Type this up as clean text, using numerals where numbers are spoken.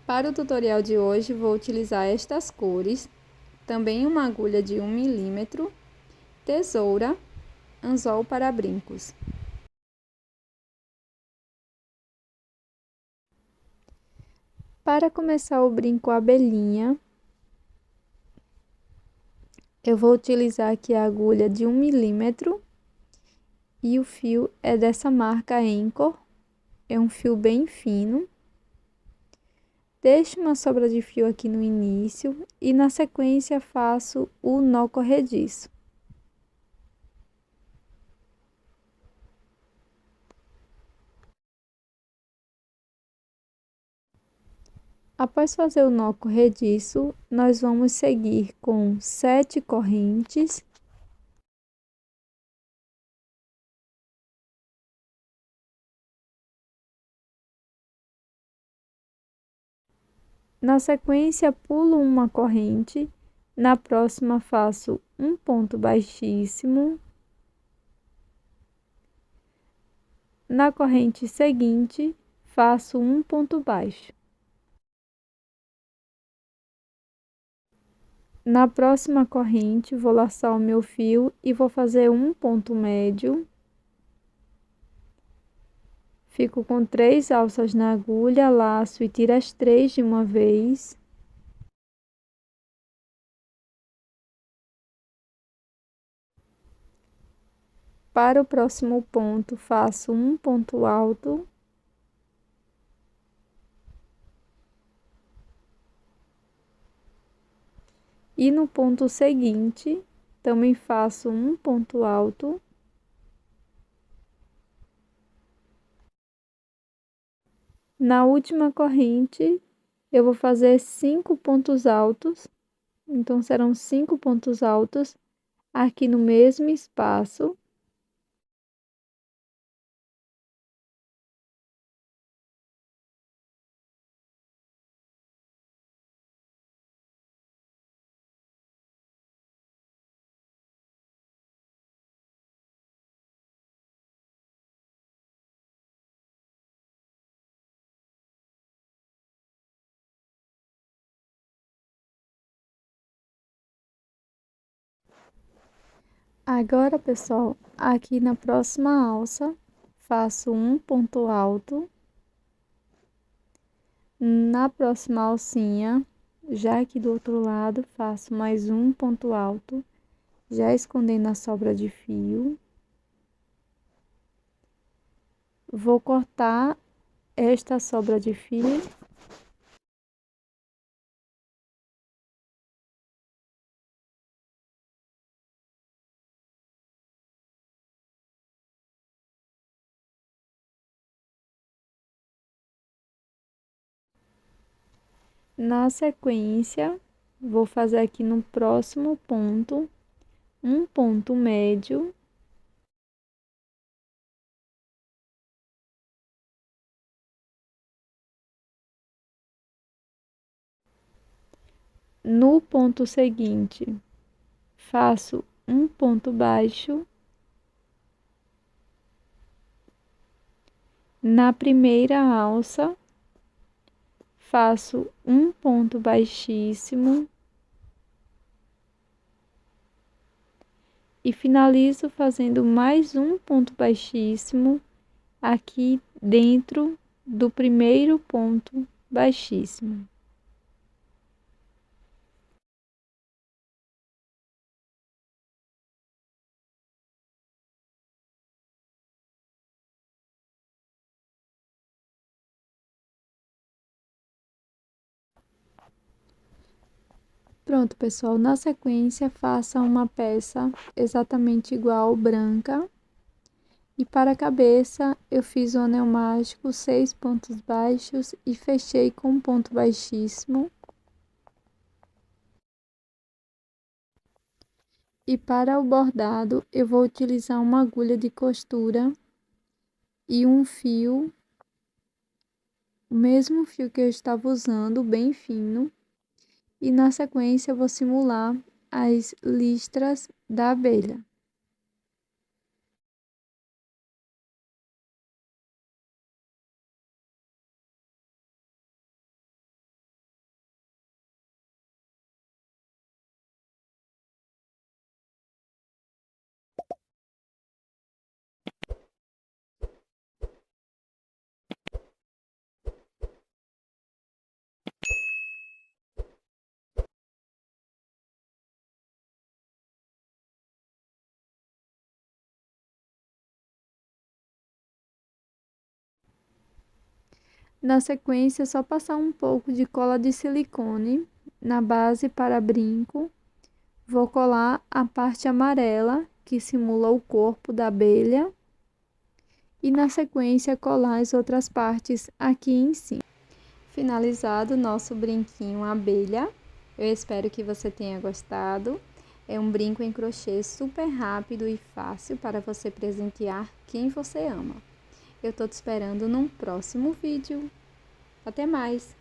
Para o tutorial de hoje, vou utilizar estas cores, também uma agulha de 1 milímetro, tesoura, anzol para brincos. Para começar o brinco abelhinha, eu vou utilizar aqui a agulha de 1 milímetro e o fio é dessa marca Anchor, é um fio bem fino. Deixo uma sobra de fio aqui no início e na sequência faço o nó corrediço. Após fazer o nó corrediço, nós vamos seguir com 7 correntes. Na sequência, pulo uma corrente, na próxima faço um ponto baixíssimo. Na corrente seguinte, faço um ponto baixo. Na próxima corrente, vou laçar o meu fio e vou fazer um ponto médio. Fico com 3 alças na agulha, laço e tiro as 3 de uma vez. Para o próximo ponto, faço um ponto alto. E no ponto seguinte, também faço um ponto alto. Na última corrente, eu vou fazer 5 pontos altos. Então, serão 5 pontos altos aqui no mesmo espaço. Agora, pessoal, aqui na próxima alça, faço um ponto alto. Na próxima alcinha, já aqui do outro lado, faço mais um ponto alto, já escondendo a sobra de fio. Vou cortar esta sobra de fio. Na sequência, vou fazer aqui no próximo ponto, um ponto médio. No ponto seguinte, faço um ponto baixo. Na primeira alça, faço um ponto baixíssimo. E finalizo fazendo mais um ponto baixíssimo aqui dentro do primeiro ponto baixíssimo. Pronto, pessoal, na sequência faça uma peça exatamente igual branca. E para a cabeça eu fiz o anel mágico, 6 pontos baixos e fechei com um ponto baixíssimo. E para o bordado eu vou utilizar uma agulha de costura e um fio, o mesmo fio que eu estava usando, bem fino. E na sequência eu vou simular as listras da abelha. Na sequência, é só passar um pouco de cola de silicone na base para brinco. Vou colar a parte amarela, que simula o corpo da abelha. E na sequência, colar as outras partes aqui em cima. Finalizado o nosso brinquinho abelha. Eu espero que você tenha gostado. É um brinco em crochê super rápido e fácil para você presentear quem você ama. Eu tô te esperando num próximo vídeo. Até mais!